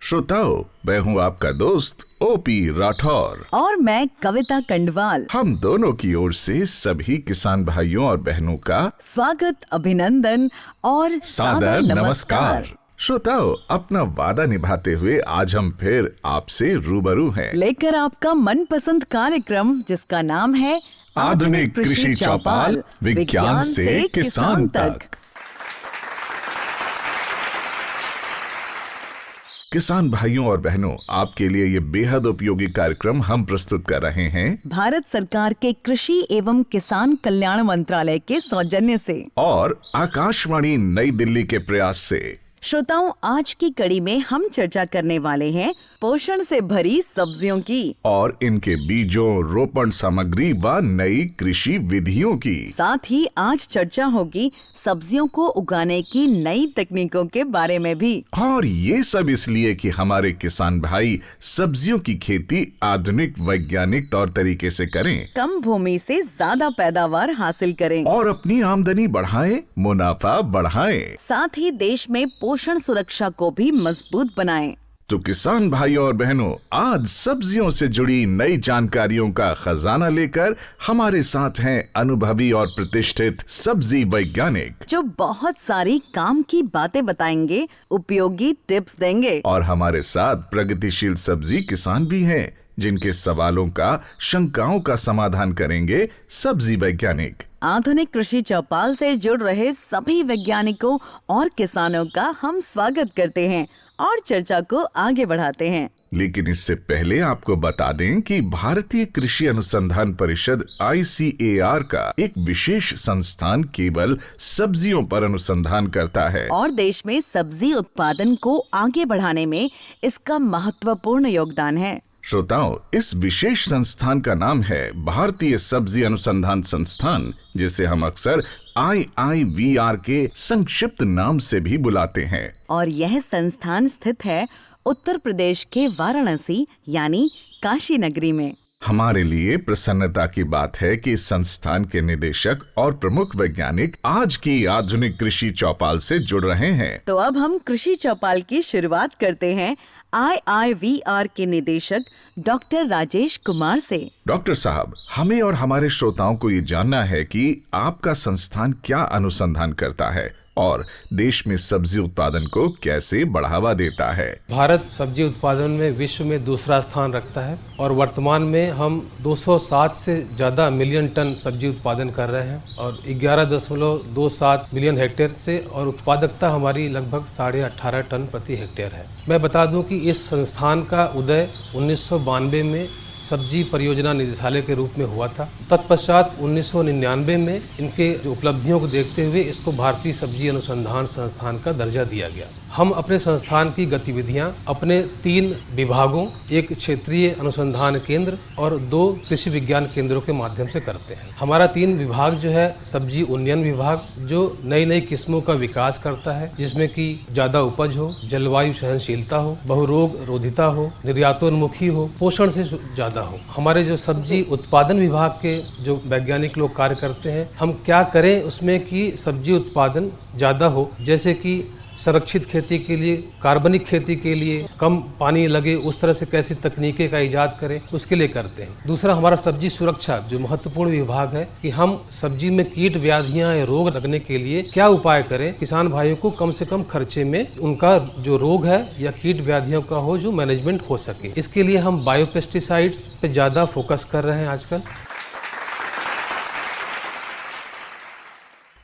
श्रोताओं, मैं हूँ आपका दोस्त ओपी राठौर और मैं कविता कंडवाल। हम दोनों की ओर से सभी किसान भाइयों और बहनों का स्वागत, अभिनंदन और सादर नमस्कार। श्रोताओं, अपना वादा निभाते हुए आज हम फिर आपसे रूबरू हैं, लेकर आपका मनपसंद कार्यक्रम जिसका नाम है आधुनिक कृषि चौपाल, विज्ञान से किसान तक। किसान भाइयों और बहनों, आपके लिए ये बेहद उपयोगी कार्यक्रम हम प्रस्तुत कर रहे हैं भारत सरकार के कृषि एवं किसान कल्याण मंत्रालय के सौजन्य से और आकाशवाणी नई दिल्ली के प्रयास से। श्रोताओं, आज की कड़ी में हम चर्चा करने वाले हैं पोषण से भरी सब्जियों की और इनके बीजों, रोपण सामग्री व नई कृषि विधियों की। साथ ही आज चर्चा होगी सब्जियों को उगाने की नई तकनीकों के बारे में भी। और ये सब इसलिए कि हमारे किसान भाई सब्जियों की खेती आधुनिक वैज्ञानिक तौर तरीके से करें, कम भूमि से ज्यादा पैदावार हासिल करें और अपनी आमदनी बढ़ाएं, मुनाफा बढ़ाएं। साथ ही देश में पोषण सुरक्षा को भी मजबूत बनाएं। तो किसान भाइयों और बहनों, आज सब्जियों से जुड़ी नई जानकारियों का खजाना लेकर हमारे साथ हैं अनुभवी और प्रतिष्ठित सब्जी वैज्ञानिक, जो बहुत सारी काम की बातें बताएंगे, उपयोगी टिप्स देंगे। और हमारे साथ प्रगतिशील सब्जी किसान भी हैं, जिनके सवालों का, शंकाओं का समाधान करेंगे सब्जी वैज्ञानिक। आधुनिक कृषि चौपाल से जुड़ रहे सभी वैज्ञानिकों और किसानों का हम स्वागत करते हैं और चर्चा को आगे बढ़ाते हैं। लेकिन इससे पहले आपको बता दें कि भारतीय कृषि अनुसंधान परिषद ICAR का एक विशेष संस्थान केवल सब्जियों पर अनुसंधान करता है और देश में सब्जी उत्पादन को आगे बढ़ाने में इसका महत्वपूर्ण योगदान है। श्रोताओं, इस विशेष संस्थान का नाम है भारतीय सब्जी अनुसंधान संस्थान, जिसे हम अक्सर IIVR के संक्षिप्त नाम से भी बुलाते हैं। और यह संस्थान स्थित है उत्तर प्रदेश के वाराणसी यानी काशी नगरी में। हमारे लिए प्रसन्नता की बात है कि इस संस्थान के निदेशक और प्रमुख वैज्ञानिक आज की आधुनिक कृषि चौपाल से जुड़ रहे हैं। तो अब हम कृषि चौपाल की शुरुआत करते हैं IIVR के निदेशक डॉक्टर राजेश कुमार से। डॉक्टर साहब, हमें और हमारे श्रोताओं को ये जानना है कि आपका संस्थान क्या अनुसंधान करता है और देश में सब्जी उत्पादन को कैसे बढ़ावा देता है। भारत सब्जी उत्पादन में विश्व में दूसरा स्थान रखता है और वर्तमान में हम 207 से ज़्यादा मिलियन टन सब्जी उत्पादन कर रहे हैं और 11.27 मिलियन हेक्टेयर से, और उत्पादकता हमारी लगभग 18.5 टन प्रति हेक्टेयर है। मैं बता दूं कि इस संस्थान का उदय 1992 में सब्जी परियोजना निदेशालय के रूप में हुआ था। तत्पश्चात 1999 में इनके उपलब्धियों को देखते हुए इसको भारतीय सब्जी अनुसंधान संस्थान का दर्जा दिया गया। हम अपने संस्थान की गतिविधियां अपने 3 विभागों, एक क्षेत्रीय अनुसंधान केंद्र और 2 कृषि विज्ञान केंद्रों के माध्यम से करते हैं। हमारा 3 विभाग जो है, सब्जी उन्नयन विभाग जो नई नई किस्मों का विकास करता है, जिसमें कि ज्यादा उपज हो, जलवायु सहनशीलता हो, बहुरोग रोधिता हो, निर्यातोन्मुखी हो, पोषण से ज्यादा हो। हमारे जो सब्जी उत्पादन विभाग के जो वैज्ञानिक लोग कार्य करते हैं, हम क्या करें उसमें कि सब्जी उत्पादन ज्यादा हो, जैसे कि संरक्षित खेती के लिए, कार्बनिक खेती के लिए कम पानी लगे, उस तरह से कैसी तकनीकें का इजाद करें, उसके लिए करते हैं। दूसरा, हमारा सब्जी सुरक्षा जो महत्वपूर्ण विभाग है कि हम सब्जी में कीट व्याधियां या रोग लगने के लिए क्या उपाय करें, किसान भाइयों को कम से कम खर्चे में उनका जो रोग है या कीट व्याधियों का हो, जो मैनेजमेंट हो सके। इसके लिए हम बायोपेस्टिसाइड्स पे ज्यादा फोकस कर रहे हैं आजकल।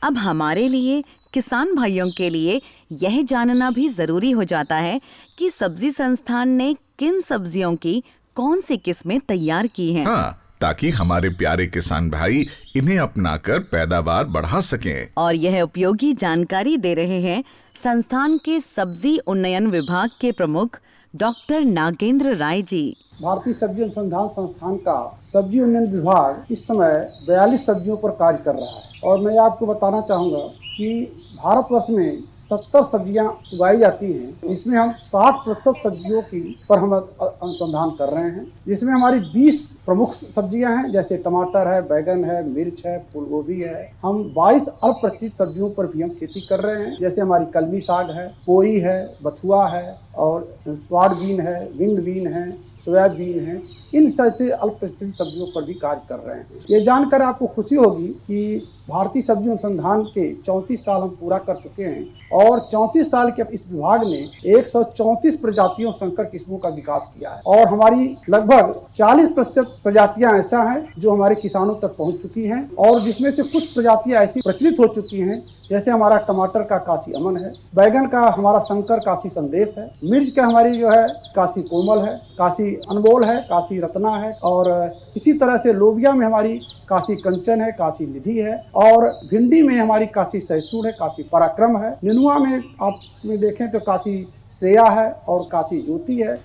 अब हमारे लिए, किसान भाइयों के लिए यह जानना भी जरूरी हो जाता है कि सब्जी संस्थान ने किन सब्जियों की कौन सी किस्में तैयार की हैं। हाँ, ताकि हमारे प्यारे किसान भाई इन्हें अपनाकर पैदावार बढ़ा सकें। और यह उपयोगी जानकारी दे रहे हैं संस्थान के सब्जी उन्नयन विभाग के प्रमुख डॉक्टर नागेंद्र राय जी। भारतीय सब्जी अनुसंधान संस्थान का सब्जी उन्नयन विभाग इस समय 42 सब्जियों पर कार्य कर रहा है और मैं आपको बताना चाहूँगा कि भारतवर्ष में 70 सब्जियां उगाई जाती हैं, जिसमें हम 60% सब्जियों की पर हम अनुसंधान कर रहे हैं, जिसमें हमारी 20 प्रमुख सब्जियां हैं, जैसे टमाटर है, बैंगन है, मिर्च है, फूल गोभी है। हम 22 अल्प प्रतिष्ठित सब्जियों पर भी हम खेती कर रहे हैं, जैसे हमारी कलमी साग है, पोई है, बथुआ है और स्वाड बीन है, विंड बीन है, सोयाबीन है। इन से अल्प प्रतिष्ठित सब्जियों पर भी कार्य कर रहे हैं। ये जानकर आपको खुशी होगी कि भारतीय सब्जी अनुसंधान के 34 साल हम पूरा कर चुके हैं और 34 साल के इस विभाग ने 134 प्रजातियों संकर किस्मों का विकास किया है और हमारी लगभग 40% प्रजातियां ऐसा हैं जो हमारे किसानों तक पहुंच चुकी हैं और जिसमें से कुछ प्रजातियां ऐसी प्रचलित हो चुकी हैं, जैसे हमारा टमाटर का काशी अमन है, बैगन का हमारा शंकर काशी संदेश है, मिर्च का हमारी जो है काशी कोमल है, काशी अनमोल है, काशी रत्ना है और इसी तरह से लोबिया में हमारी काशी कंचन है, काशी निधि है और भिंडी में हमारी काशी सैसूर है, काशी पराक्रम है। नेनुआ में आप में देखें तो काशी श्रेया है और काशी ज्योति है।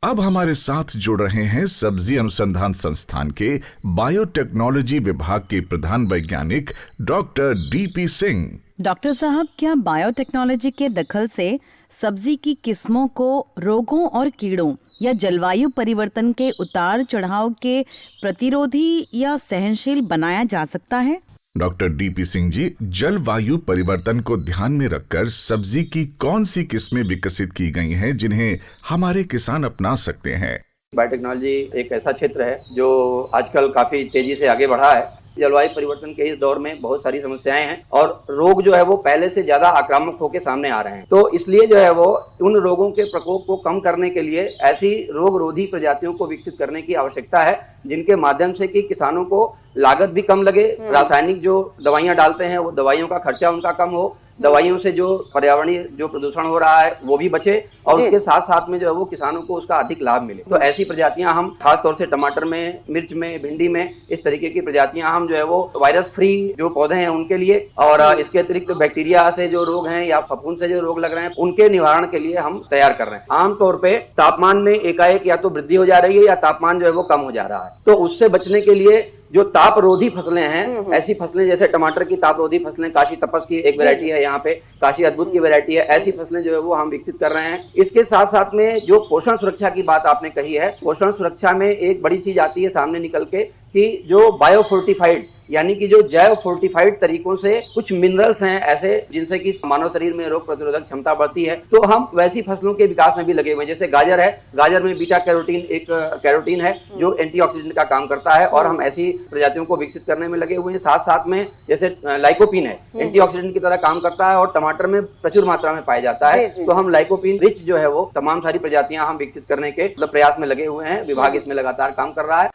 अब हमारे साथ जुड़ रहे हैं सब्जी अनुसंधान संस्थान के बायोटेक्नोलॉजी विभाग के प्रधान वैज्ञानिक डॉक्टर डीपी सिंह। डॉक्टर साहब, क्या बायोटेक्नोलॉजी के दखल से सब्जी की किस्मों को रोगों और कीड़ों या जलवायु परिवर्तन के उतार चढ़ाव के प्रतिरोधी या सहनशील बनाया जा सकता है? डॉक्टर डीपी सिंह जी, जलवायु परिवर्तन को ध्यान में रखकर सब्जी की कौन सी किस्में विकसित की गई हैं जिन्हें हमारे किसान अपना सकते हैं? बायोटेक्नोलॉजी एक ऐसा क्षेत्र है जो आजकल काफी तेजी से आगे बढ़ा है। जलवायु परिवर्तन के इस दौर में बहुत सारी समस्याएं हैं और रोग जो है वो पहले से ज्यादा आक्रामक होकर सामने आ रहे हैं। तो इसलिए जो है वो उन रोगों के प्रकोप को कम करने के लिए ऐसी रोग रोधी प्रजातियों को विकसित करने की आवश्यकता है जिनके माध्यम से कि किसानों को लागत भी कम लगे, रासायनिक जो दवाइयां डालते हैं वो दवाइयों का खर्चा उनका कम हो, दवाइयों से जो पर्यावरणीय जो प्रदूषण हो रहा है वो भी बचे और उसके साथ साथ में जो है वो किसानों को उसका अधिक लाभ मिले। तो ऐसी प्रजातियां हम खास तौर से टमाटर में, मिर्च में, भिंडी में इस तरीके की प्रजातियां हम जो है वो वायरस फ्री जो पौधे हैं उनके लिए और इसके अतिरिक्त बैक्टीरिया से जो रोग हैं या फफूंद से जो रोग लग रहे हैं उनके निवारण के लिए हम तैयार कर रहे हैं। आमतौर पे तापमान में एकाएक या तो वृद्धि हो जा रही है या तापमान जो है वो कम हो जा रहा है, तो उससे बचने के लिए जो तापरोधी फसलें हैं, ऐसी फसलें जैसे टमाटर की तापरोधी फसलें, काशी तपस की एक वैरायटी है, यहाँ पे काशी अद्भुत की वैरायटी है, ऐसी फसलें जो है वो हम विकसित कर रहे हैं। इसके साथ साथ में जो पोषण सुरक्षा की बात आपने कही है, पोषण सुरक्षा में एक बड़ी चीज आती है सामने निकल के कि जो बायोफोर्टिफाइड यानी कि जो जैव फोर्टिफाइड तरीकों से कुछ मिनरल्स हैं ऐसे जिनसे कि मानव शरीर में रोग प्रतिरोधक क्षमता बढ़ती है, तो हम वैसी फसलों के विकास में भी लगे हुए हैं। जैसे गाजर है, गाजर में बीटा कैरोटीन एक कैरोटीन है जो एंटीऑक्सीडेंट का काम करता है और हम ऐसी प्रजातियों को विकसित करने में लगे हुए हैं। साथ साथ में जैसे लाइकोपिन है, एंटीऑक्सीडेंट की तरह काम करता है और टमाटर में प्रचुर मात्रा में पाया जाता है, तो हम लाइकोपिन रिच जो है वो तमाम सारी प्रजातियां हम विकसित करने के प्रयास में लगे हुए हैं। विभाग इसमें लगातार काम कर रहा है।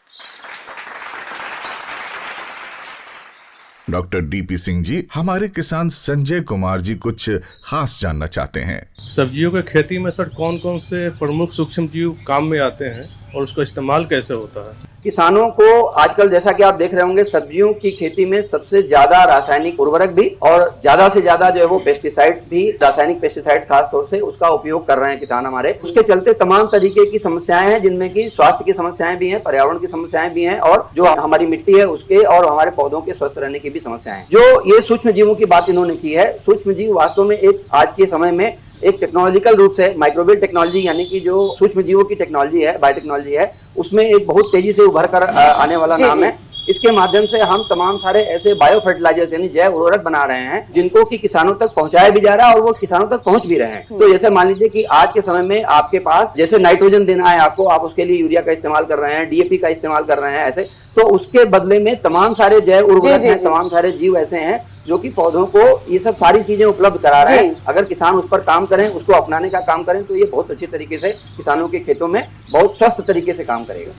डॉक्टर डीपी सिंह जी, हमारे किसान संजय कुमार जी कुछ खास जानना चाहते हैं। सब्जियों के खेती में सर कौन कौन से प्रमुख सूक्ष्म जीव काम में आते हैं और उसका इस्तेमाल कैसे होता है? किसानों को आजकल जैसा कि आप देख रहे होंगे सब्जियों की खेती में सबसे ज्यादा रासायनिक उर्वरक भी और ज्यादा से ज्यादा जो है वो पेस्टिसाइड्स भी, रासायनिक पेस्टिसाइड्स खास तौर से उसका उपयोग कर रहे हैं किसान हमारे। उसके चलते तमाम तरीके की समस्याएं हैं जिनमें कि स्वास्थ्य की समस्याएं भी हैं, पर्यावरण की समस्याएं भी हैं और जो हमारी मिट्टी है उसके और हमारे पौधों के स्वस्थ रहने की भी समस्याएं हैं। जो ये सूक्ष्म जीवों की बात इन्होंने की है, सूक्ष्म जीव वास्तव में एक आज के समय में एक टेक्नोलॉजिकल रूप से माइक्रोबियल टेक्नोलॉजी यानी कि जो सूक्ष्म जीवों की टेक्नोलॉजी है, बायोटेक्नोलॉजी है, उसमें एक बहुत तेजी से उभर कर आने वाला नाम है। इसके माध्यम से हम तमाम सारे ऐसे बायो फर्टिलाइजर्स यानी जैव उर्वरक बना रहे हैं जिनको कि किसानों तक पहुंचाया भी जा रहा है और वो किसानों तक पहुंच भी रहे हैं। तो जैसे मान लीजिए कि आज के समय में आपके पास जैसे नाइट्रोजन देना है आपको, आप उसके लिए यूरिया का इस्तेमाल कर रहे हैं, डीएपी का इस्तेमाल कर रहे हैं, ऐसे तो उसके बदले में तमाम सारे जैव उर्वरक हैं, तमाम सारे जीव ऐसे हैं जो कि पौधों को ये सब सारी चीजें उपलब्ध करा रहे हैं। अगर किसान उस पर काम करें, उसको अपनाने का काम करें तो ये बहुत अच्छी तरीके से किसानों के खेतों में बहुत स्वस्थ तरीके से काम करेगा।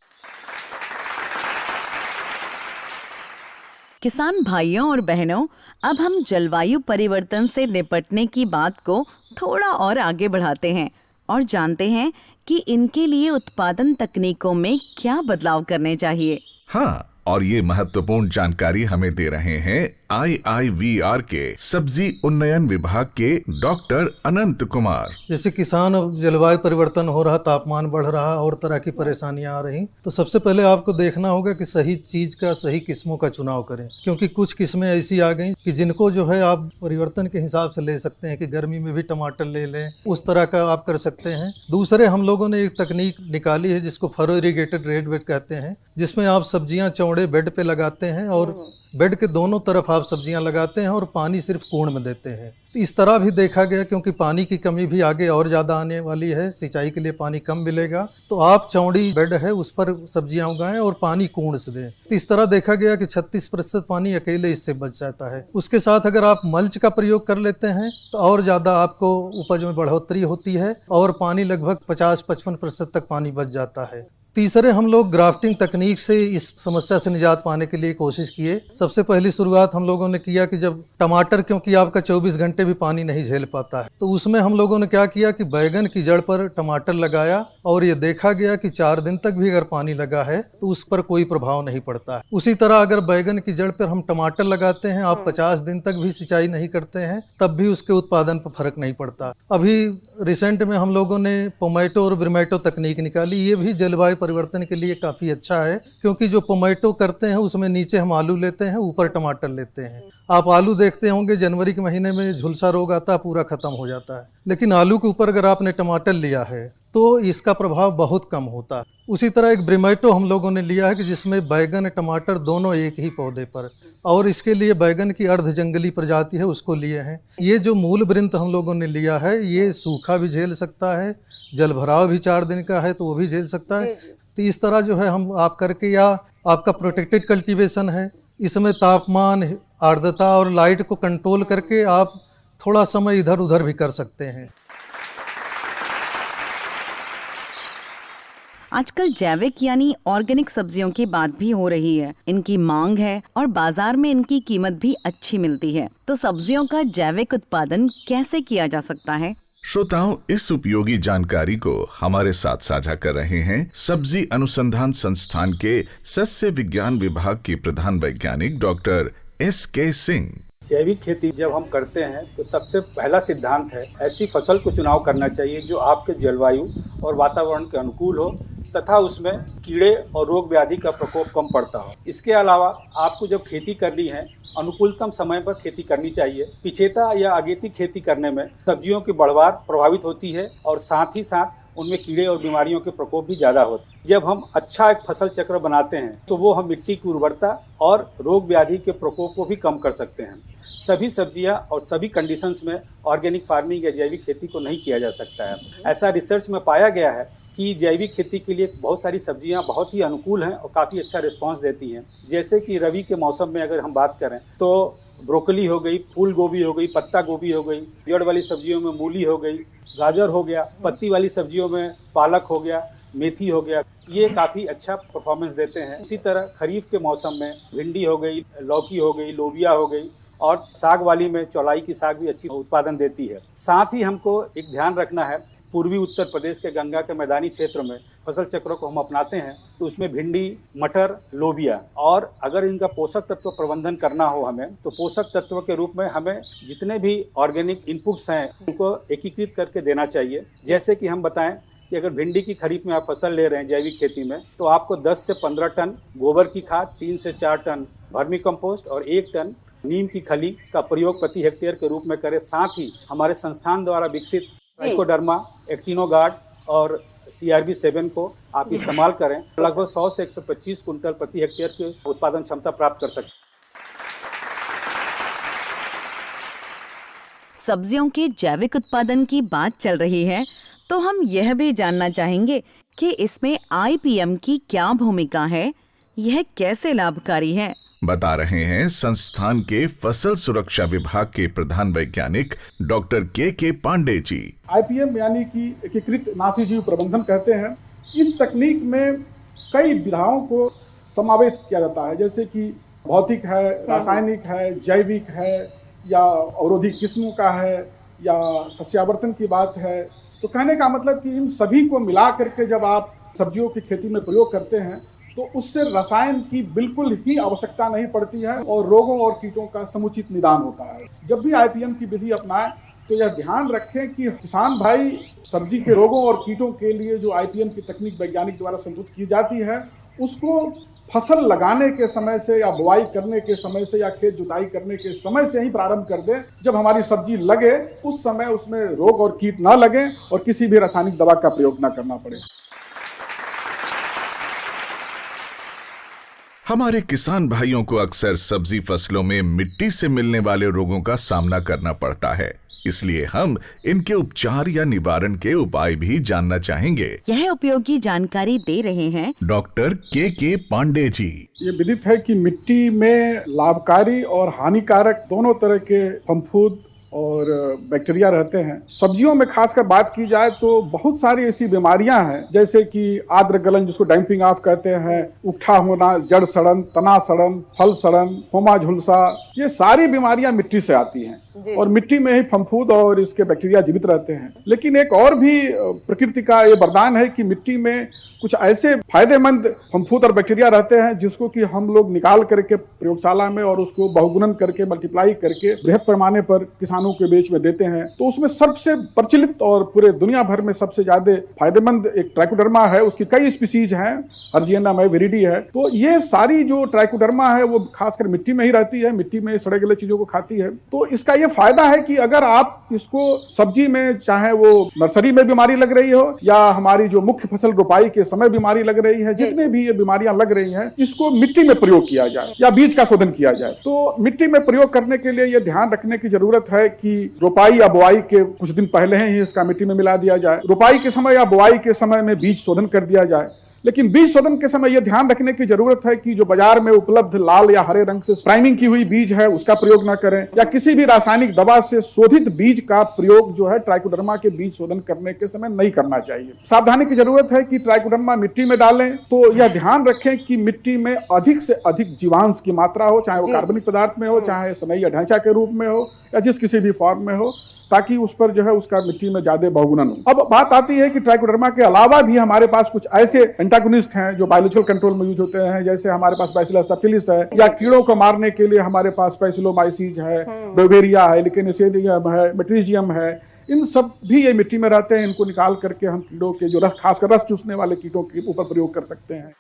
किसान भाइयों और बहनों, अब हम जलवायु परिवर्तन से निपटने की बात को थोड़ा और आगे बढ़ाते हैं और जानते हैं कि इनके लिए उत्पादन तकनीकों में क्या बदलाव करने चाहिए। हाँ, और ये महत्वपूर्ण जानकारी हमें दे रहे हैं IIVR के सब्जी उन्नयन विभाग के डॉक्टर अनंत कुमार। जैसे किसान, अब जलवायु परिवर्तन हो रहा, तापमान बढ़ रहा और तरह की परेशानियां आ रही, तो सबसे पहले आपको देखना होगा कि सही चीज का, सही किस्मों का चुनाव करें, क्योंकि कुछ किस्में ऐसी आ गई कि जिनको जो है आप परिवर्तन के हिसाब से ले सकते हैं कि गर्मी में भी टमाटर ले लें, उस तरह का आप कर सकते हैं। दूसरे, हम लोगों ने एक तकनीक निकाली है जिसको फरो इरिगेटेड रेड बेड कहते हैं, जिसमें आप सब्जियां चौड़े बेड पे लगाते हैं और बेड के दोनों तरफ आप सब्जियां लगाते हैं और पानी सिर्फ कुंड में देते हैं। तो इस तरह भी देखा गया, क्योंकि पानी की कमी भी आगे और ज़्यादा आने वाली है, सिंचाई के लिए पानी कम मिलेगा, तो आप चौड़ी बेड है उस पर सब्जियां उगाएं और पानी कुंड से दें। तो इस तरह देखा गया कि 36% पानी अकेले इससे बच जाता है। उसके साथ अगर आप मल्च का प्रयोग कर लेते हैं तो और ज़्यादा आपको उपज में बढ़ोतरी होती है और पानी लगभग 50-55% तक पानी बच जाता है। तीसरे, हम लोग ग्राफ्टिंग तकनीक से इस समस्या से निजात पाने के लिए कोशिश किए। सबसे पहली शुरुआत हम लोगों ने किया कि जब टमाटर, क्योंकि आपका 24 घंटे भी पानी नहीं झेल पाता है, तो उसमें हम लोगों ने क्या किया कि बैगन की जड़ पर टमाटर लगाया और ये देखा गया कि 4 दिन तक भी अगर पानी लगा है तो उस पर कोई प्रभाव नहीं पड़ता है। उसी तरह अगर बैगन की जड़ पर हम टमाटर लगाते हैं, आप 50 दिन तक भी सिंचाई नहीं करते हैं, तब भी उसके उत्पादन पर फर्क नहीं पड़ता। अभी रिसेंट में हम लोगों ने पोमैटो और ब्रिमैटो तकनीक निकाली। ये भी जलवायु परिवर्तन के लिए काफ़ी अच्छा है, क्योंकि जो पोमैटो करते हैं उसमें नीचे हम आलू लेते हैं, ऊपर टमाटर लेते हैं। आप आलू देखते होंगे जनवरी के महीने में झुलसा रोग आता है, पूरा खत्म हो जाता है, लेकिन आलू के ऊपर अगर आपने टमाटर लिया है तो इसका प्रभाव बहुत कम होता है। उसी तरह एक ब्रिमैटो हम लोगों ने लिया है कि जिसमें बैगन टमाटर दोनों एक ही पौधे पर, और इसके लिए बैगन की अर्ध जंगली प्रजाति है उसको लिए हैं। ये जो मूल वृंत हम लोगों ने लिया है ये सूखा भी झेल सकता है, जल भराव भी 4 दिन का है तो वो भी झेल सकता है। तो इस तरह जो है हम आप करके, या आपका प्रोटेक्टेड कल्टीवेशन है, इसमें तापमान, आर्द्रता और लाइट को कंट्रोल करके आप थोड़ा समय इधर उधर भी कर सकते हैं। आजकल जैविक यानी ऑर्गेनिक सब्जियों की बात भी हो रही है। इनकी मांग है और बाजार में इनकी कीमत भी अच्छी मिलती है। तो सब्जियों का जैविक उत्पादन कैसे किया जा सकता है? श्रोताओं, इस उपयोगी जानकारी को हमारे साथ साझा कर रहे हैं सब्जी अनुसंधान संस्थान के सस्य विज्ञान विभाग के प्रधान वैज्ञानिक डॉक्टर SK सिंह। जैविक खेती जब हम करते हैं तो सबसे पहला सिद्धांत है, ऐसी फसल को चुनाव करना चाहिए जो आपके जलवायु और वातावरण के अनुकूल हो तथा उसमें कीड़े और रोग व्याधि का प्रकोप कम पड़ता हो। इसके अलावा आपको जब खेती करनी है, अनुकूलतम समय पर खेती करनी चाहिए। पिछेता या अगेती खेती करने में सब्जियों की बढ़वार प्रभावित होती है और साथ ही साथ उनमें कीड़े और बीमारियों के प्रकोप भी ज़्यादा होते हैं। जब हम अच्छा एक फसल चक्र बनाते हैं तो वो हम मिट्टी की उर्वरता और रोग व्याधि के प्रकोप को भी कम कर सकते हैं। सभी सब्जियां और सभी कंडीशंस में ऑर्गेनिक फार्मिंग या जैविक खेती को नहीं किया जा सकता है। ऐसा रिसर्च में पाया गया है कि जैविक खेती के लिए बहुत सारी सब्जियां बहुत ही अनुकूल हैं और काफ़ी अच्छा रिस्पांस देती हैं। जैसे कि रबी के मौसम में अगर हम बात करें तो ब्रोकली हो गई, फूल गोभी हो गई, पत्ता गोभी हो गई, जड़ वाली सब्जियों में मूली हो गई, गाजर हो गया, पत्ती वाली सब्जियों में पालक हो गया, मेथी हो गया, ये काफ़ी अच्छा परफॉर्मेंस देते हैं। इसी तरह खरीफ के मौसम में भिंडी हो गई, लौकी हो गई, लोबिया हो गई, और साग वाली में चौलाई की साग भी अच्छी उत्पादन देती है। साथ ही हमको एक ध्यान रखना है, पूर्वी उत्तर प्रदेश के गंगा के मैदानी क्षेत्र में फसल चक्रों को हम अपनाते हैं तो उसमें भिंडी, मटर, लोबिया, और अगर इनका पोषक तत्व प्रबंधन करना हो हमें तो पोषक तत्व के रूप में हमें जितने भी ऑर्गेनिक इनपुट्स हैं उनको एकीकृत करके देना चाहिए। जैसे कि हम बताएं कि अगर भिंडी की खरीफ में आप फसल ले रहे हैं जैविक खेती में तो आपको 10 से 15 टन गोबर की खाद, 3 से 4 टन वर्मी कंपोस्ट और 1 टन नीम की खली का प्रयोग प्रति हेक्टेयर के रूप में करें। साथ ही हमारे संस्थान द्वारा विकसित ट्राइकोडर्मा, एक्टिनोगार्ड और CRB7 को आप इस्तेमाल करें। लगभग 100 से 125 कुंटल प्रति हेक्टेयर की उत्पादन क्षमता प्राप्त कर सकते हैं। सब्जियों के जैविक उत्पादन की बात चल रही है तो हम यह भी जानना चाहेंगे कि इसमें IPM की क्या भूमिका है, यह कैसे लाभकारी है। बता रहे हैं संस्थान के फसल सुरक्षा विभाग के प्रधान वैज्ञानिक doctor KK Pandey ji. IPM यानी कि एकीकृत नाशी जीव प्रबंधन कहते हैं। इस तकनीक में कई विधाओं को समावेश किया जाता है, जैसे कि भौतिक है, रासायनिक है, जैविक है, या अवरोधी किस्मों का है, या सस्यावर्तन की बात है। तो कहने का मतलब कि इन सभी को मिला करके जब आप सब्जियों की खेती में प्रयोग करते हैं तो उससे रसायन की बिल्कुल ही आवश्यकता नहीं पड़ती है और रोगों और कीटों का समुचित निदान होता है। जब भी आईपीएम की विधि अपनाएं तो यह ध्यान रखें कि किसान भाई सब्जी के रोगों और कीटों के लिए जो आईपीएम की तकनीक वैज्ञानिक द्वारा संतुलित की जाती है उसको फसल लगाने के समय से या बुआई करने के समय से या खेत जुताई करने के समय से ही प्रारंभ कर दें। जब हमारी सब्जी लगे उस समय उसमें रोग और कीट ना लगे और किसी भी रासायनिक दवा का प्रयोग ना करना पड़े। हमारे किसान भाइयों को अक्सर सब्जी फसलों में मिट्टी से मिलने वाले रोगों का सामना करना पड़ता है, इसलिए हम इनके उपचार या निवारण के उपाय भी जानना चाहेंगे। यह उपयोगी जानकारी दे रहे हैं डॉक्टर के पांडे जी। ये विदित है कि मिट्टी में लाभकारी और हानिकारक दोनों तरह के फफूंद और बैक्टीरिया रहते हैं। सब्जियों में खासकर बात की जाए तो बहुत सारी ऐसी बीमारियां हैं जैसे कि आर्द्र गलन जिसको डैम्पिंग ऑफ कहते हैं, उठा होना, जड़ सड़न, तना सड़न, फल सड़न, होमा झुलसा, ये सारी बीमारियां मिट्टी से आती हैं और मिट्टी में ही फफूंद और इसके बैक्टीरिया जीवित रहते हैं। लेकिन एक और भी प्रकृति का ये वरदान है कि मिट्टी में कुछ ऐसे फायदेमंद फफूंद और बैक्टीरिया रहते हैं जिसको कि हम लोग निकाल करके प्रयोगशाला में और उसको बहुगुणन करके मल्टीप्लाई करके बृहद पैमाने पर किसानों के बीच में देते हैं। तो उसमें सबसे प्रचलित और पूरे दुनिया भर में सबसे ज्यादा फायदेमंद एक ट्राइकोडर्मा है, उसकी कई स्पीसीज हैं, अर्जियनम है, विरिडी है। तो ये सारी जो ट्राइकोडर्मा है वो खासकर मिट्टी में ही रहती है, मिट्टी में सड़े गले चीजों को खाती है। तो इसका ये फायदा है कि अगर आप इसको सब्जी में, चाहे वो नर्सरी में बीमारी लग रही हो या हमारी जो मुख्य फसल रोपाई के समय बीमारी लग रही है, जितने भी ये बीमारियां लग रही हैं, इसको मिट्टी में प्रयोग किया जाए या बीज का शोधन किया जाए। तो मिट्टी में प्रयोग करने के लिए ये ध्यान रखने की जरूरत है कि रोपाई या बुआई के कुछ दिन पहले ही इसका मिट्टी में मिला दिया जाए। रोपाई के समय या बुआई के समय में बीज शोधन कर दिया जाए। लेकिन बीज शोधन के समय यह ध्यान रखने की जरूरत है कि जो बाजार में उपलब्ध लाल या हरे रंग से प्राइमिंग की हुई बीज है उसका प्रयोग न करें या किसी भी रासायनिक दवा से शोधित बीज का प्रयोग जो है ट्राइकोडर्मा के बीज शोधन करने के समय नहीं करना चाहिए। सावधानी की जरूरत है कि ट्राइकोडर्मा मिट्टी में डालें तो यह ध्यान रखें कि मिट्टी में अधिक से अधिक जीवांश की मात्रा हो, चाहे वो कार्बनिक पदार्थ में हो, चाहे सनई ढांचा के रूप में हो या जिस किसी भी फॉर्म में हो, ताकि उस पर जो है उसका मिट्टी में ज्यादा बहुगुणन हो। अब बात आती है कि ट्राइकोडर्मा के अलावा भी हमारे पास कुछ ऐसे एंटागोनिस्ट हैं जो बायोलॉजिकल कंट्रोल में यूज होते हैं, जैसे हमारे पास बैसिलस सबटिलिस है या कीड़ों को मारने के लिए हमारे पास पैसिलोमाइसीज है, बेवेरिया है, लिकेनिसियम है, मेट्रीजियम है। इन सब भी ये मिट्टी में रहते हैं। इनको निकाल करके हम कीड़ों के जो खासकर रस चूसने वाले कीटों के ऊपर प्रयोग कर सकते हैं।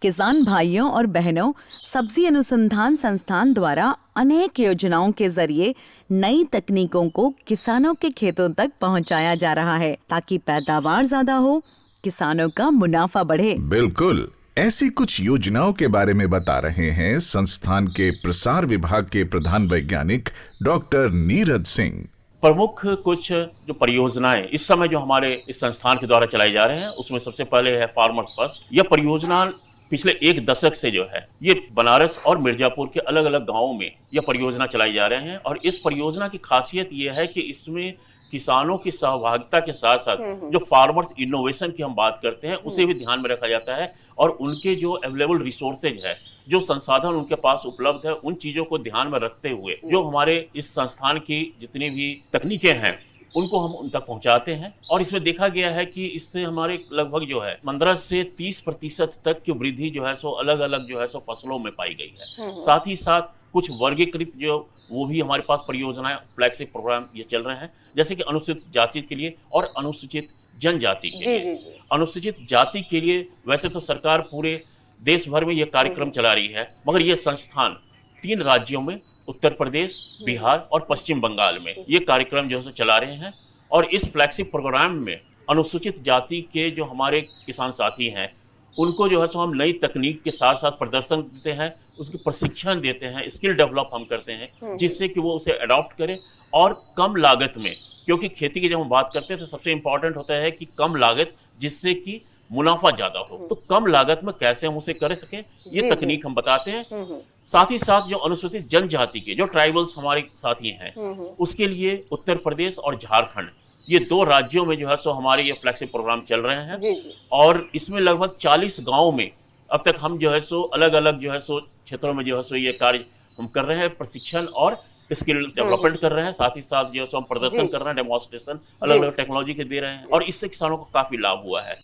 किसान भाइयों और बहनों, सब्जी अनुसंधान संस्थान द्वारा अनेक योजनाओं के जरिए नई तकनीकों को किसानों के खेतों तक पहुंचाया जा रहा है ताकि पैदावार ज्यादा हो, किसानों का मुनाफा बढ़े। बिल्कुल, ऐसी कुछ योजनाओं के बारे में बता रहे हैं संस्थान के प्रसार विभाग के प्रधान वैज्ञानिक डॉक्टर नीरज सिंह। प्रमुख कुछ जो परियोजनाएं इस समय जो हमारे इस संस्थान के द्वारा चलाई जा रहे हैं उसमें सबसे पहले है फार्मर फर्स्ट। यह परियोजना पिछले एक दशक से जो है ये बनारस और मिर्जापुर के अलग अलग गांवों में यह परियोजना चलाई जा रहे हैं और इस परियोजना की खासियत ये है कि इसमें किसानों की सहभागिता के साथ साथ जो फार्मर्स इनोवेशन की हम बात करते हैं उसे भी ध्यान में रखा जाता है और उनके जो अवेलेबल रिसोर्सेज है, जो संसाधन उनके पास उपलब्ध है, उन चीजों को ध्यान में रखते हुए जो हमारे इस संस्थान की जितनी भी तकनीकें हैं उनको हम उन तक पहुंचाते हैं। और इसमें देखा गया है कि इससे हमारे लगभग जो है 15 से 30% तक की वृद्धि जो है सो अलग अलग जो है सो फसलों में पाई गई है। साथ ही साथ कुछ वर्गीकृत जो वो भी हमारे पास परियोजनाएं, फ्लैगशिप प्रोग्राम ये चल रहे हैं, जैसे कि अनुसूचित जाति के लिए और अनुसूचित जनजाति के लिए। अनुसूचित जाति के लिए वैसे तो सरकार पूरे देश भर में ये कार्यक्रम चला रही है, मगर ये संस्थान 3 राज्यों में, उत्तर प्रदेश, बिहार और पश्चिम बंगाल में ये कार्यक्रम जो है चला रहे हैं। और इस फ्लैगशिप प्रोग्राम में अनुसूचित जाति के जो हमारे किसान साथी हैं उनको जो है सो हम नई तकनीक के साथ साथ प्रदर्शन देते हैं, उसके प्रशिक्षण देते हैं, स्किल डेवलप हम करते हैं जिससे कि वो उसे अडॉप्ट करें और कम लागत में, क्योंकि खेती की जब हम बात करते हैं तो सबसे इम्पोर्टेंट होता है कि कम लागत जिससे कि मुनाफा ज्यादा हो। तो कम लागत में कैसे हम उसे कर सकें ये तकनीक हम बताते हैं। साथ ही साथ जो अनुसूचित जनजाति के जो ट्राइबल्स हमारे साथी हैं उसके लिए उत्तर प्रदेश और झारखंड, ये 2 राज्यों में जो है सो हमारे ये फ्लैगशिप प्रोग्राम चल रहे हैं। और इसमें लगभग 40 गाँव में अब तक हम जो है सो अलग अलग जो है सो क्षेत्रों में जो है सो ये कार्य हम कर रहे हैं प्रशिक्षण और स्किल डेवलपमेंट कर रहे हैं, साथ ही साथ जो हम प्रदर्शन कर रहे हैं, डेमोन्स्ट्रेशन अलग अलग टेक्नोलॉजी के दे रहे हैं और इससे किसानों को काफी लाभ हुआ है।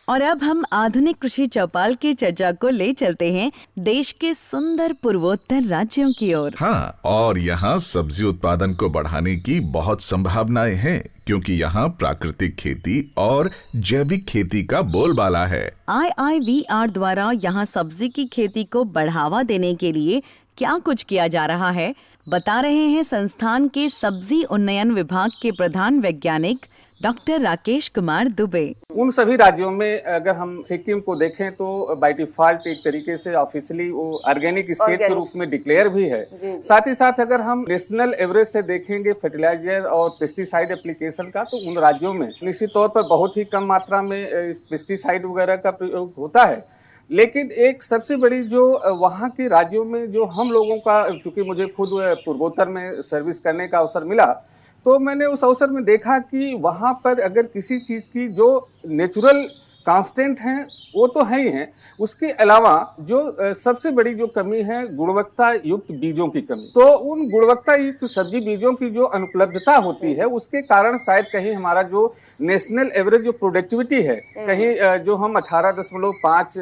और अब हम आधुनिक कृषि चौपाल की चर्चा को ले चलते हैं देश के सुंदर पूर्वोत्तर राज्यों की ओर। हाँ, और यहाँ सब्जी उत्पादन को बढ़ाने की बहुत संभावनाएं हैं, क्योंकि यहाँ प्राकृतिक खेती और जैविक खेती का बोलबाला है। IIVR द्वारा यहाँ सब्जी की खेती को बढ़ावा देने के लिए क्या कुछ किया जा रहा है, बता रहे हैं संस्थान के सब्जी उन्नयन विभाग के प्रधान वैज्ञानिक डॉक्टर राकेश कुमार दुबे। उन सभी राज्यों में अगर हम सिक्किम को देखें तो बाय डिफॉल्ट एक तरीके से ऑफिशियली वो ऑर्गेनिक स्टेट के रूप में डिक्लेयर भी है। साथ ही साथ अगर हम नेशनल एवरेज से देखेंगे फर्टिलाइजर और पेस्टिसाइड एप्लीकेशन का, तो उन राज्यों में निश्चित तौर पर बहुत ही कम मात्रा में पेस्टिसाइड वगैरह का प्रयोग होता है। लेकिन एक सबसे बड़ी जो वहाँ के राज्यों में जो हम लोगों का, चूंकि मुझे खुद पूर्वोत्तर में सर्विस करने का अवसर मिला, तो मैंने उस अवसर में देखा कि वहाँ पर अगर किसी चीज़ की जो नेचुरल कांस्टेंट हैं वो तो है ही हैं, उसके अलावा जो सबसे बड़ी जो कमी है गुणवत्ता युक्त बीजों की कमी। तो उन गुणवत्ता युक्त सब्जी बीजों की जो अनुपलब्धता होती है उसके कारण शायद कहीं हमारा जो नेशनल एवरेज जो प्रोडक्टिविटी है, कहीं जो हम 18.5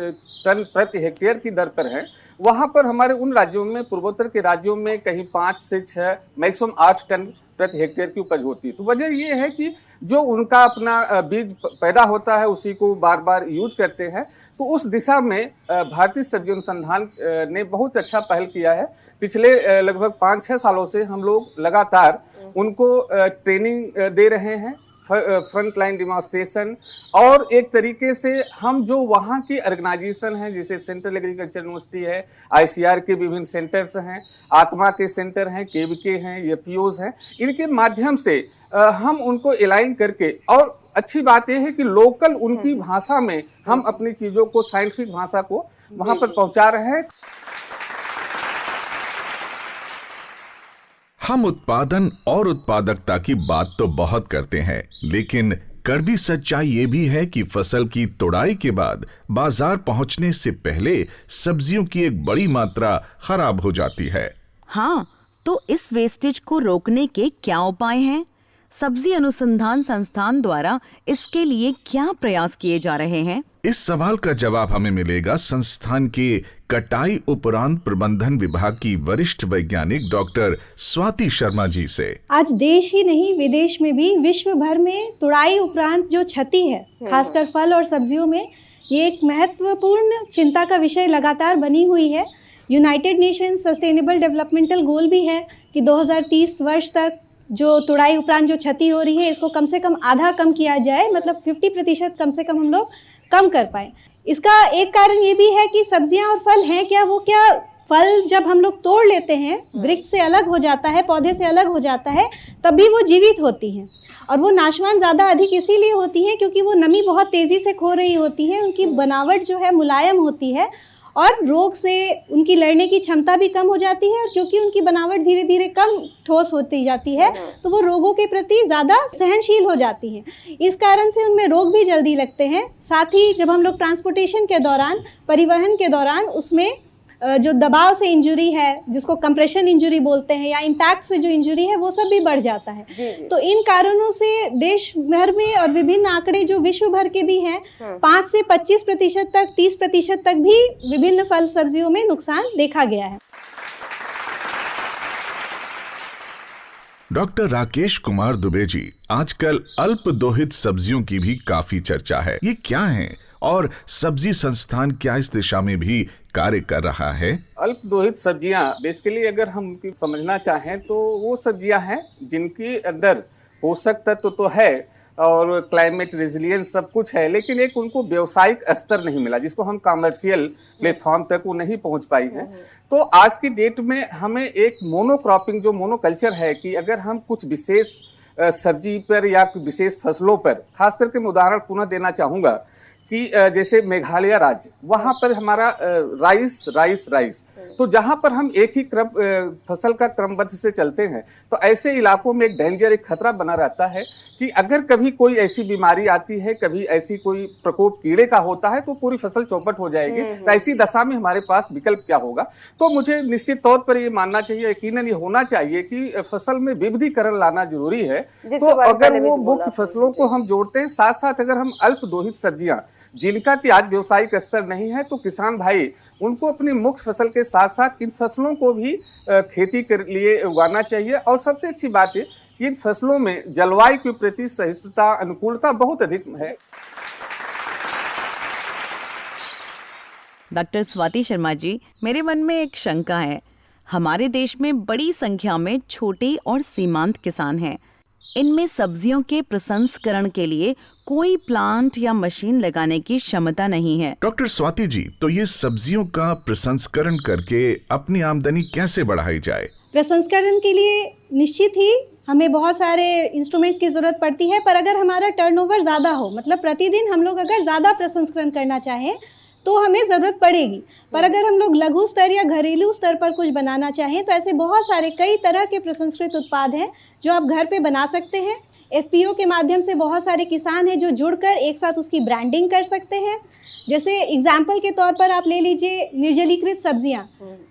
टन प्रति हेक्टेयर की दर पर हैं, वहाँ पर हमारे उन राज्यों में, पूर्वोत्तर के राज्यों में कहीं 5 से 6 मैक्सिमम 8 टन प्रति हेक्टेयर की उपज होती है। तो वजह ये है कि जो उनका अपना बीज पैदा होता है उसी को बार बार यूज करते हैं। तो उस दिशा में भारतीय सब्जी अनुसंधान ने बहुत अच्छा पहल किया है। पिछले लगभग 5-6 सालों से हम लोग लगातार उनको ट्रेनिंग दे रहे हैं, फ्रंट लाइन डिमॉन्स्ट्रेशन, और एक तरीके से हम जो वहाँ की ऑर्गेनाइजेशन हैं, जैसे सेंट्रल एग्रीकल्चर यूनिवर्सिटी है, ICR के विभिन्न सेंटर्स हैं, आत्मा के सेंटर हैं, KVK हैं, FPOs हैं, इनके माध्यम से हम उनको अलाइन करके, और अच्छी बात यह है कि लोकल उनकी भाषा में हम अपनी चीज़ों को, साइंटिफिक भाषा को वहाँ पर पहुँचा रहे हैं। हम उत्पादन और उत्पादकता की बात तो बहुत करते हैं, लेकिन कड़वी सच्चाई ये भी है कि फसल की तुड़ाई के बाद बाजार पहुंचने से पहले सब्जियों की एक बड़ी मात्रा खराब हो जाती है। हाँ, तो इस वेस्टेज को रोकने के क्या उपाय हैं? सब्जी अनुसंधान संस्थान द्वारा इसके लिए क्या प्रयास किए जा रहे हैं? इस सवाल का जवाब हमें मिलेगा संस्थान के कटाई उपरांत प्रबंधन विभाग की वरिष्ठ वैज्ञानिक डॉक्टर स्वाति शर्मा जी से। आज देश ही नहीं विदेश में भी, विश्व भर में तुड़ाई उपरांत जो क्षति है, खासकर फल और सब्जियों में, ये एक महत्वपूर्ण चिंता का विषय लगातार बनी हुई है। यूनाइटेड नेशंस सस्टेनेबल डेवलपमेंटल गोल भी है कि 2030 वर्ष तक जो तुड़ाई उपरांत जो क्षति हो रही है इसको कम से कम आधा कम किया जाए, मतलब 50% कम से कम हम लोग कम कर पाए। इसका एक कारण ये भी है कि सब्जियां और फल हैं क्या, वो क्या फल जब हम लोग तोड़ लेते हैं, वृक्ष से अलग हो जाता है, पौधे से अलग हो जाता है, तभी वो जीवित होती हैं। और वो नाशवान ज़्यादा अधिक इसीलिए होती हैं क्योंकि वो नमी बहुत तेज़ी से खो रही होती है, उनकी बनावट जो है मुलायम होती है और रोग से उनकी लड़ने की क्षमता भी कम हो जाती है। और क्योंकि उनकी बनावट धीरे धीरे कम ठोस होती जाती है तो वो रोगों के प्रति ज़्यादा सहनशील हो जाती हैं। इस कारण से उनमें रोग भी जल्दी लगते हैं। साथ ही जब हम लोग ट्रांसपोर्टेशन के दौरान, परिवहन के दौरान, उसमें जो दबाव से इंजरी है, जिसको कंप्रेशन इंजरी बोलते हैं, या इम्पैक्ट से जो इंजरी है, वो सब भी बढ़ जाता है। तो इन कारणों से देश भर में, और विभिन्न आंकड़े जो विश्व भर के भी हैं, 5 से 25% तक, 30% तक भी विभिन्न फल सब्जियों में नुकसान देखा गया है। डॉक्टर राकेश कुमार दुबे जी, आजकल अल्प दोहित सब्जियों की भी काफी चर्चा है। ये क्या है और सब्जी संस्थान क्या इस दिशा में भी कार्य कर रहा है? अल्प दोहित सब्जियां बेसिकली अगर हम उनकी समझना चाहें तो वो सब्जियां हैं जिनके अंदर पोषक तत्व तो है और क्लाइमेट रेजिलियंस सब कुछ है, लेकिन एक उनको व्यावसायिक स्तर नहीं मिला, जिसको हम कमर्शियल प्लेटफॉर्म तक वो नहीं पहुंच पाई हैं। तो आज की डेट में हमें एक मोनोक्रॉपिंग, जो मोनोकल्चर है, कि अगर हम कुछ विशेष सब्जी पर या विशेष फसलों पर, खास करके मैं उदाहरण पुनः देना चाहूँगा कि जैसे मेघालय राज्य, वहाँ पर हमारा राइस, तो जहाँ पर हम एक ही फसल का क्रमबद्ध से चलते हैं, तो ऐसे इलाकों में एक डेंजर, एक खतरा बना रहता है कि अगर कभी कोई ऐसी बीमारी आती है, कभी ऐसी कोई प्रकोप कीड़े का होता है, तो पूरी फसल चौपट हो जाएगी। तो ऐसी दशा में हमारे पास विकल्प क्या होगा? तो मुझे निश्चित तौर पर ये मानना चाहिए, यकीनन ये होना चाहिए कि फसल में विविधीकरण लाना जरूरी है। तो अगर वो मुख्य फसलों को हम जोड़ते हैं, साथ साथ अगर हम अल्प दोहित सब्जियां जिनका कि आज व्यवसायिक स्तर नहीं है, तो किसान भाई उनको अपनी मुख्य फसल के साथ साथ इन फसलों को भी खेती के लिए उगाना चाहिए। और सबसे अच्छी बात है कि इन फसलों में जलवायु के प्रति सहिष्णुता, अनुकूलता बहुत अधिक है। डॉक्टर स्वाति शर्मा जी, मेरे मन में एक शंका है। हमारे देश में बड़ी संख्या में छोटे और सीमांत किसान हैं। इनमें सब्जियों के प्रसंस्करण के लिए कोई प्लांट या मशीन लगाने की क्षमता नहीं है। डॉक्टर स्वाति जी, तो ये सब्जियों का प्रसंस्करण करके अपनी आमदनी कैसे बढ़ाई जाए? प्रसंस्करण के लिए निश्चित ही हमें बहुत सारे इंस्ट्रूमेंट्स की ज़रूरत पड़ती है, पर अगर हमारा टर्नओवर ज़्यादा हो, मतलब प्रतिदिन हम लोग अगर ज़्यादा प्रसंस्करण करना चाहें तो हमें ज़रूरत पड़ेगी। पर अगर हम लोग लघु स्तर या घरेलू स्तर पर कुछ बनाना चाहें तो ऐसे बहुत सारे कई तरह के प्रसंस्कृत उत्पाद हैं जो आप घर पे बना सकते हैं। FPO के माध्यम से बहुत सारे किसान हैं जो जुड़कर एक साथ उसकी ब्रांडिंग कर सकते हैं। जैसे एग्जाम्पल के तौर पर आप ले लीजिए निर्जलीकृत सब्जियाँ।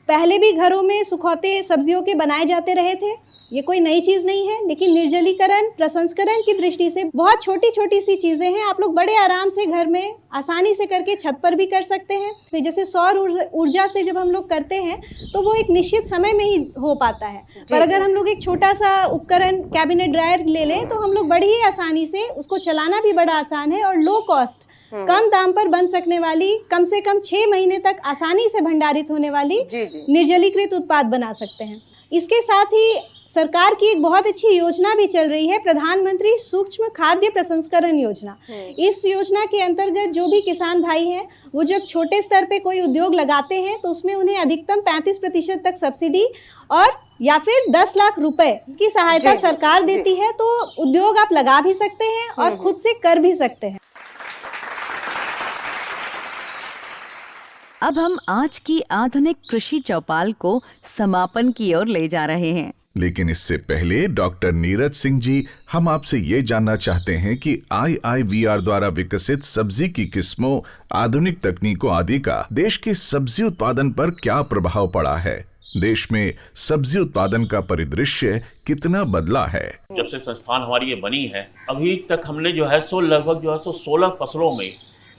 पहले भी घरों में सुखौते सब्जियों के बनाए जाते रहे थे, ये कोई नई चीज़ नहीं है, लेकिन निर्जलीकरण प्रसंस्करण की दृष्टि से बहुत छोटी छोटी सी चीज़ें हैं। आप लोग बड़े आराम से घर में आसानी से करके छत पर भी कर सकते हैं। जैसे सौर ऊर्जा से जब हम लोग करते हैं तो वो एक निश्चित समय में ही हो पाता है, पर अगर हम लोग एक छोटा सा उपकरण कैबिनेट ड्रायर ले लें तो हम लोग बड़ी ही आसानी से उसको चलाना भी बड़ा आसान है और लो कॉस्ट, कम दाम पर बन सकने वाली, कम से कम 6 महीने तक आसानी से भंडारित होने वाली निर्जलीकृत उत्पाद बना सकते हैं। इसके साथ ही सरकार की एक बहुत अच्छी योजना भी चल रही है, प्रधानमंत्री सूक्ष्म खाद्य प्रसंस्करण योजना। इस योजना के अंतर्गत जो भी किसान भाई हैं वो जब छोटे स्तर पे कोई उद्योग लगाते हैं तो उसमें उन्हें अधिकतम 35% तक सब्सिडी और या फिर 10 लाख रुपए की सहायता सरकार देती है। तो उद्योग आप लगा भी सकते हैं और खुद से कर भी सकते हैं। अब हम आज की आधुनिक कृषि चौपाल को समापन की ओर ले जा रहे हैं, लेकिन इससे पहले डॉक्टर नीरज सिंह जी, हम आपसे ये जानना चाहते हैं कि IIVR द्वारा विकसित सब्जी की किस्मों, आधुनिक तकनीकों आदि का देश के सब्जी उत्पादन पर क्या प्रभाव पड़ा है? देश में सब्जी उत्पादन का परिदृश्य कितना बदला है? जब से संस्थान हमारी ये बनी है, अभी तक हमने जो है लगभग 16 फसलों में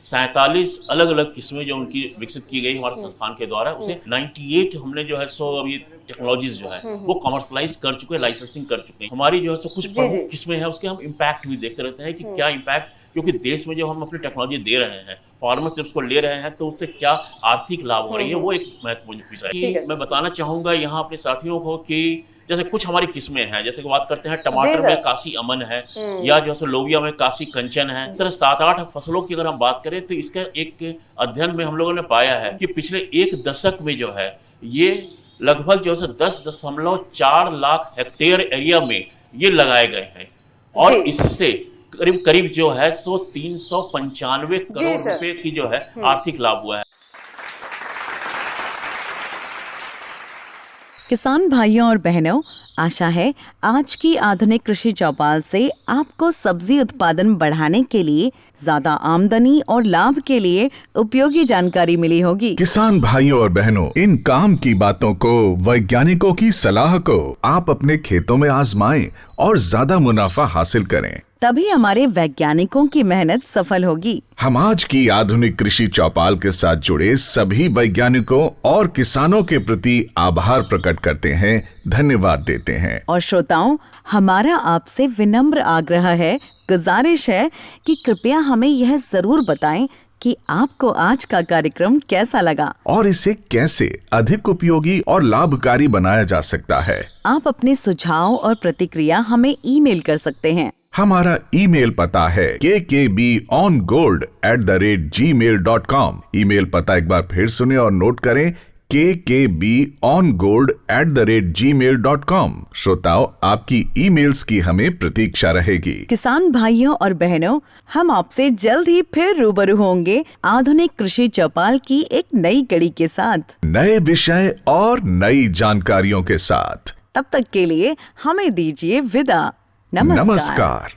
47 अलग अलग किस्में जो उनकी विकसित की गई हमारे संस्थान के द्वारा, उसे 98 हमने जो है अभी टेक्नोलॉजीज जो है वो कमर्शलाइज कर चुके हैं, लाइसेंसिंग कर चुके हैं। हमारी जो है कुछ प्रमुख किस्में हैं, उसके हम इम्पैक्ट भी देखते रहते हैं कि क्या इम्पैक्ट, क्योंकि देश में जब हम अपनी टेक्नोलॉजी दे रहे हैं, फार्मर से उसको ले रहे हैं, तो उससे क्या आर्थिक लाभ हो रही है, वो एक महत्वपूर्ण विषय है। मैं बताना चाहूंगा यहाँ अपने साथियों को कि जैसे कुछ हमारी किस्में हैं, जैसे कि बात करते हैं टमाटर में काशी अमन है, या जो है लोबिया में काशी कंचन है। इस तरह 7-8 फसलों की अगर हम बात करें तो इसका एक अध्ययन में हम लोगों ने पाया है कि पिछले 1 दशक में जो है ये लगभग जो है 10.4 लाख हेक्टेयर एरिया में ये लगाए गए हैं, और इससे करीब जो है 395 करोड़ रुपए की जो है आर्थिक लाभ हुआ है। किसान भाइयों और बहनों, आशा है आज की आधुनिक कृषि चौपाल से आपको सब्जी उत्पादन बढ़ाने के लिए, ज्यादा आमदनी और लाभ के लिए उपयोगी जानकारी मिली होगी। किसान भाइयों और बहनों, इन काम की बातों को, वैज्ञानिकों की सलाह को आप अपने खेतों में आजमाएं और ज्यादा मुनाफा हासिल करें, तभी हमारे वैज्ञानिकों की मेहनत सफल होगी। हम आज की आधुनिक कृषि चौपाल के साथ जुड़े सभी वैज्ञानिकों और किसानों के प्रति आभार प्रकट करते हैं, धन्यवाद देते हैं। और श्रोताओं, हमारा आपसे विनम्र आग्रह है, गुजारिश है कि कृपया हमें यह जरूर बताएं कि आपको आज का कार्यक्रम कैसा लगा और इसे कैसे अधिक उपयोगी और लाभकारी बनाया जा सकता है। आप अपने सुझाव और प्रतिक्रिया हमें ईमेल कर सकते हैं। हमारा ईमेल पता है kkbongold@gmail.com। ईमेल पता एक बार फिर सुने और नोट करें, kkbongold@gmail.com। श्रोताओ, आपकी ईमेल्स की हमें प्रतीक्षा रहेगी। किसान भाइयों और बहनों, हम आपसे जल्द ही फिर रूबरू होंगे आधुनिक कृषि चौपाल की एक नई कड़ी के साथ, नए विषय और नई जानकारियों के साथ। तब तक के लिए हमें दीजिए विदा। नमस्कार। नमस्कार।